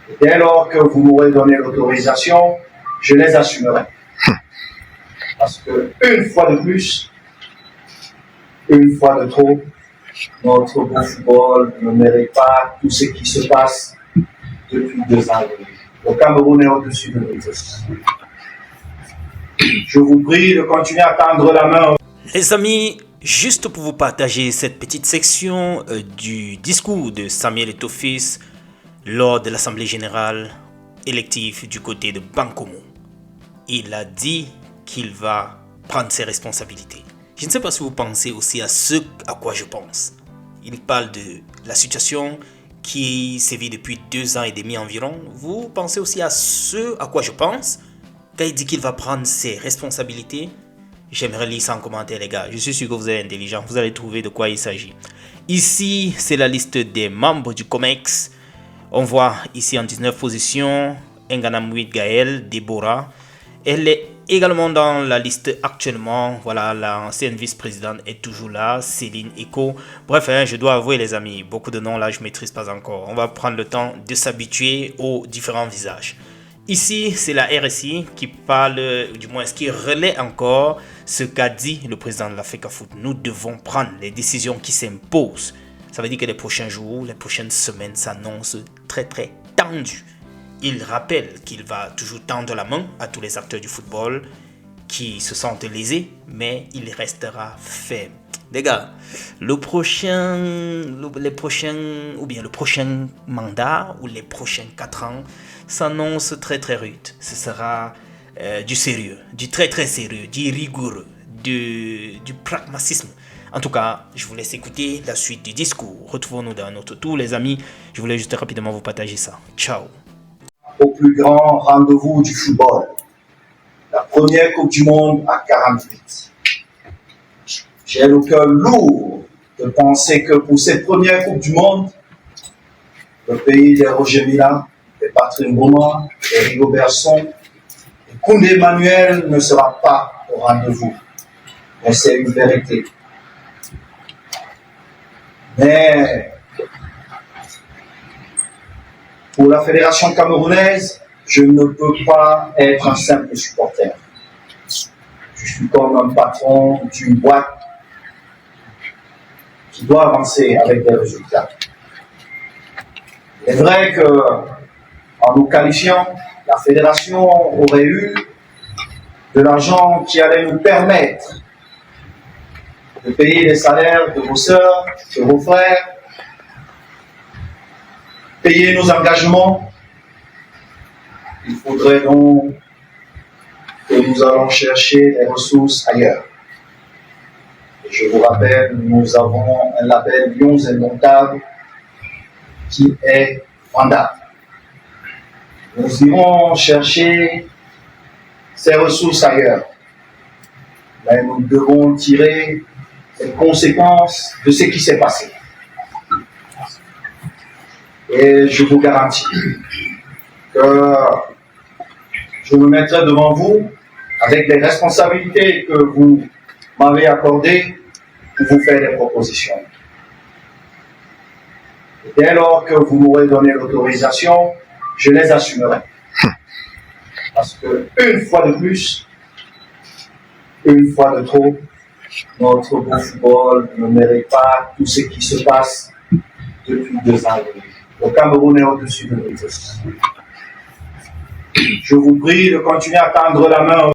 Et dès lors que vous m'aurez donné l'autorisation, je les assumerai. Parce que, une fois de plus, une fois de trop, notre beau football ne mérite pas tout ce qui se passe depuis 2 ans. Le Cameroun est au-dessus de nous tous. Je vous prie de continuer à tendre la main. Les amis, juste pour vous partager cette petite section du discours de Samuel Eto'o lors de l'Assemblée générale élective du côté de Bankomo. Il a dit qu'il va prendre ses responsabilités. Je ne sais pas si vous pensez aussi à ce à quoi je pense. Il parle de la situation qui sévit depuis 2 ans et demi environ. Vous pensez aussi à ce à quoi je pense quand il dit qu'il va prendre ses responsabilités. J'aimerais lire ça en commentaire, les gars. Je suis sûr que vous êtes intelligents. Vous allez trouver de quoi il s'agit. Ici, c'est la liste des membres du COMEX. On voit ici en 19 position Enganamouid Gaël, Déborah. Elle est également dans la liste actuellement. Voilà, l'ancienne vice-présidente est toujours là, Céline Eco. Bref, je dois avouer les amis, beaucoup de noms là je ne maîtrise pas encore. On va prendre le temps de s'habituer aux différents visages. Ici, c'est la RSI qui parle, du moins ce qui relaie encore ce qu'a dit le président de l'Africa Foot. Nous devons prendre les décisions qui s'imposent. Ça veut dire que les prochains jours, les prochaines semaines s'annoncent très tendues. Il rappelle qu'il va toujours tendre la main à tous les acteurs du football qui se sentent lésés, mais il restera ferme. Les gars, le prochain mandat ou les prochains 4 ans s'annonce très rude. Ce sera du sérieux, du très sérieux, du rigoureux, du pragmatisme. En tout cas, je vous laisse écouter la suite du discours. Retrouvons-nous dans notre tour, les amis. Je voulais juste rapidement vous partager ça. Ciao. Au plus grand rendez-vous du football, la première Coupe du Monde à 48. J'ai le cœur lourd de penser que pour cette première Coupe du Monde, le pays des Roger Mila, des Patrick Mboma, des Rigobert Song, et Koundé Emmanuel ne sera pas au rendez-vous. Mais c'est une vérité. Mais pour la fédération camerounaise, je ne peux pas être un simple supporter. Je suis comme un patron d'une boîte qui doit avancer avec des résultats. Il est vrai que, en nous qualifiant, la fédération aurait eu de l'argent qui allait nous permettre de payer les salaires de vos sœurs, de vos frères, payer nos engagements. Il faudrait donc que nous allons chercher les ressources ailleurs. Et je vous rappelle, nous avons un label Lions Indomptables qui est vendable. Nous irons chercher ces ressources ailleurs. Mais nous devons tirer les conséquences de ce qui s'est passé. Et je vous garantis que je me mettrai devant vous avec les responsabilités que vous m'avez accordées pour vous faire des propositions. Et dès lors que vous m'aurez donné l'autorisation, je les assumerai. Parce que, une fois de plus, une fois de trop, notre beau football ne mérite pas tout ce qui se passe depuis 2 ans. Le Cameroun est au-dessus de nous tous. Je vous prie de continuer à tendre la main